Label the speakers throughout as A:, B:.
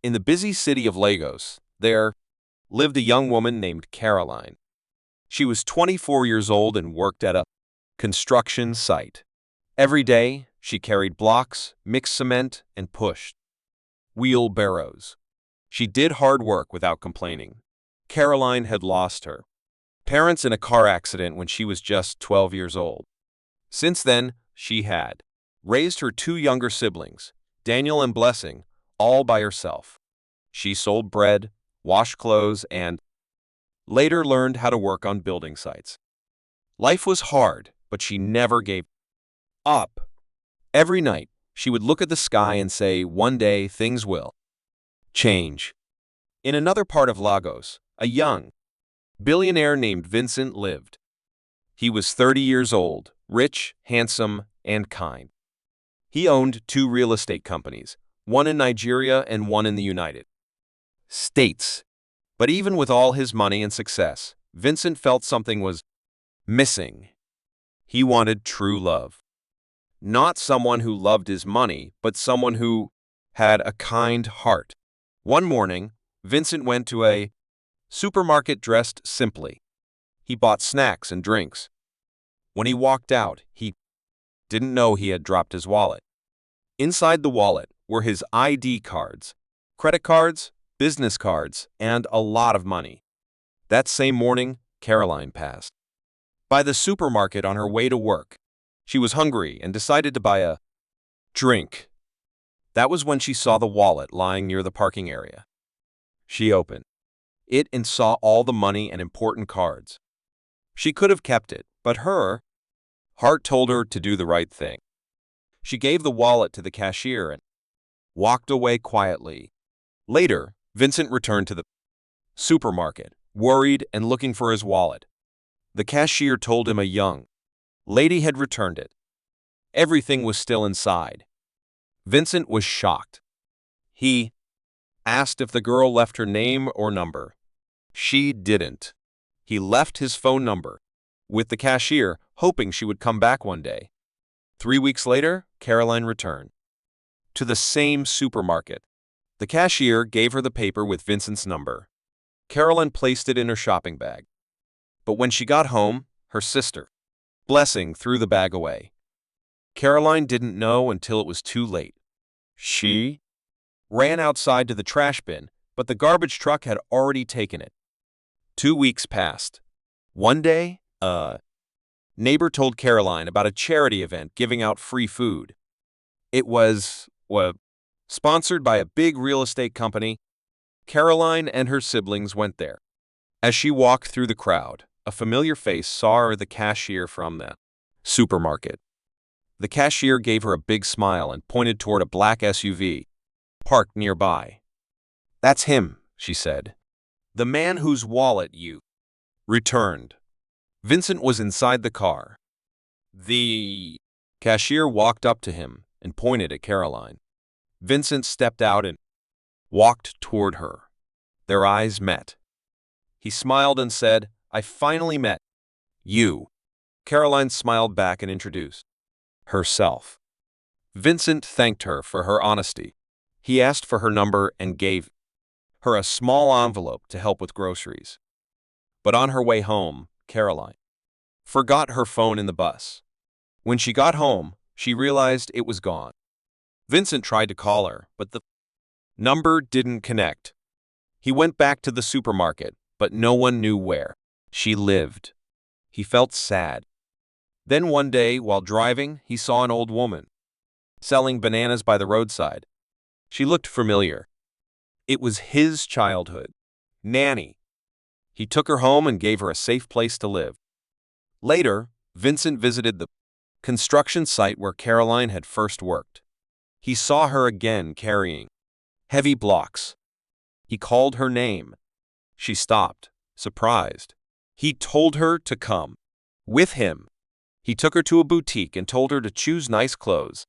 A: In the busy city of Lagos, there lived a young woman named Caroline. She was 24 years old and worked at a construction site. Every day, she carried blocks, mixed cement, and pushed wheelbarrows. She did hard work without complaining. Caroline had lost her parents in a car accident when she was just 12 years old. Since then, she had raised her two younger siblings, Daniel and Blessing, all by herself. She sold bread, washed clothes, and later learned how to work on building sites. Life was hard, but she never gave up. Every night, she would look at the sky and say, "One day, things will change." In another part of Lagos, a young billionaire named Vincent lived. He was 30 years old, rich, handsome, and kind. He owned two real estate companies, one in Nigeria and one in the United States. But even with all his money and success, Vincent felt something was missing. He wanted true love. Not someone who loved his money, but someone who had a kind heart. One morning, Vincent went to a supermarket dressed simply. He bought snacks and drinks. When he walked out, he didn't know he had dropped his wallet. Inside the wallet were his ID cards, credit cards, business cards, and a lot of money. That same morning, Caroline passed by the supermarket on her way to work. She was hungry and decided to buy a drink. That was when she saw the wallet lying near the parking area. She opened it and saw all the money and important cards. She could have kept it, but her heart told her to do the right thing. She gave the wallet to the cashier and walked away quietly. Later, Vincent returned to the supermarket, worried and looking for his wallet. The cashier told him a young lady had returned it. Everything was still inside. Vincent was shocked. He asked if the girl left her name or number. She didn't. He left his phone number with the cashier, hoping she would come back one day. 3 weeks later, Caroline returned to the same supermarket. The cashier gave her the paper with Vincent's number. Caroline placed it in her shopping bag. But when she got home, her sister, Blessing, threw the bag away. Caroline didn't know until it was too late. She ran outside to the trash bin, but the garbage truck had already taken it. 2 weeks passed. One day, a neighbor told Caroline about a charity event giving out free food. It was sponsored by a big real estate company. Caroline and her siblings went there. As she walked through the crowd, a familiar face saw her, the cashier from the supermarket. The cashier gave her a big smile and pointed toward a black SUV parked nearby. "That's him," she said. "The man whose wallet you returned." Vincent was inside the car. The cashier walked up to him and pointed at Caroline. Vincent stepped out and walked toward her. Their eyes met. He smiled and said, "I finally met you." Caroline smiled back and introduced herself. Vincent thanked her for her honesty. He asked for her number and gave her a small envelope to help with groceries. But on her way home, Caroline forgot her phone in the bus. When she got home, she realized it was gone. Vincent tried to call her, but the number didn't connect. He went back to the supermarket, but no one knew where she lived. He felt sad. Then one day, while driving, he saw an old woman selling bananas by the roadside. She looked familiar. It was his childhood nanny. He took her home and gave her a safe place to live. Later, Vincent visited the construction site where Caroline had first worked. He saw her again carrying heavy blocks. He called her name. She stopped, surprised. He told her to come with him. He took her to a boutique and told her to choose nice clothes.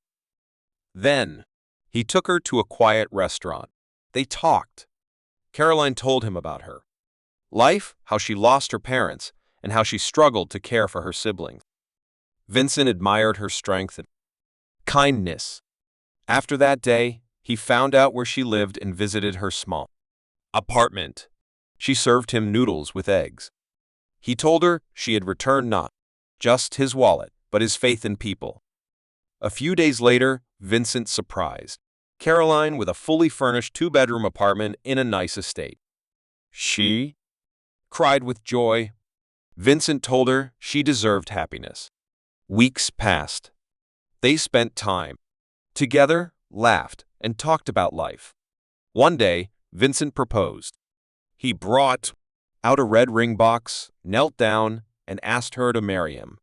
A: Then, he took her to a quiet restaurant. They talked. Caroline told him about her life, how she lost her parents, and how she struggled to care for her siblings. Vincent admired her strength and kindness. After that day, he He found out where she lived and visited her small apartment. She served him noodles with eggs. He told her she had returned not just his wallet, but his faith in people. A few days later, Vincent surprised Caroline with a fully furnished two-bedroom apartment in a nice estate. She cried with joy. Vincent told her she deserved happiness. Weeks passed. They spent time together, laughed, and talked about life. One day, Vincent proposed. He brought out a red ring box, knelt down, and asked her to marry him.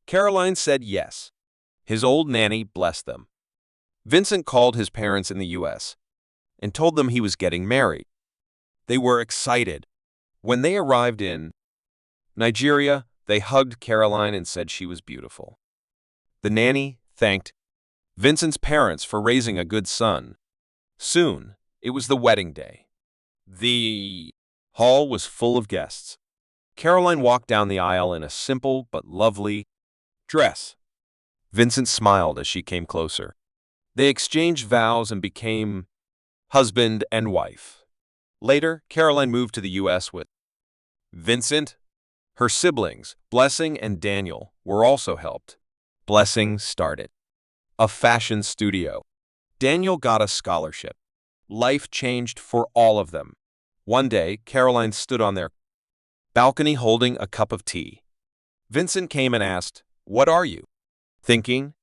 A: Caroline said yes. His old nanny blessed them. Vincent called his parents in the U.S. and told them he was getting married. They were excited. When they arrived in Nigeria, they hugged Caroline and said she was beautiful. The nanny thanked Vincent's parents for raising a good son. Soon, it was the wedding day. The hall was full of guests. Caroline walked down the aisle in a simple but lovely dress. Vincent smiled as she came closer. They exchanged vows and became husband and wife. Later, Caroline moved to the U.S. with Vincent. Her siblings, Blessing and Daniel, were also helped. Blessing started a fashion studio. Daniel got a scholarship. Life changed for all of them. One day, Caroline stood on their balcony holding a cup of tea. Vincent came and asked, "What are you thinking?"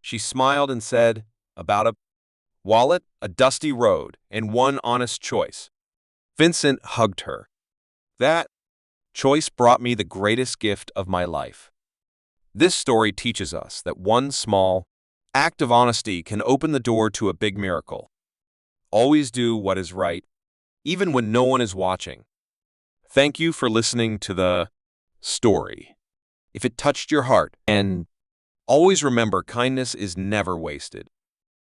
A: She smiled and said, "About a wallet, a dusty road, and one honest choice." Vincent hugged her. "That choice brought me the greatest gift of my life." This story teaches us that one small act of honesty can open the door to a big miracle. Always do what is right, even when no one is watching. Thank you for listening to the story. If it touched your heart, and always remember, kindness is never wasted.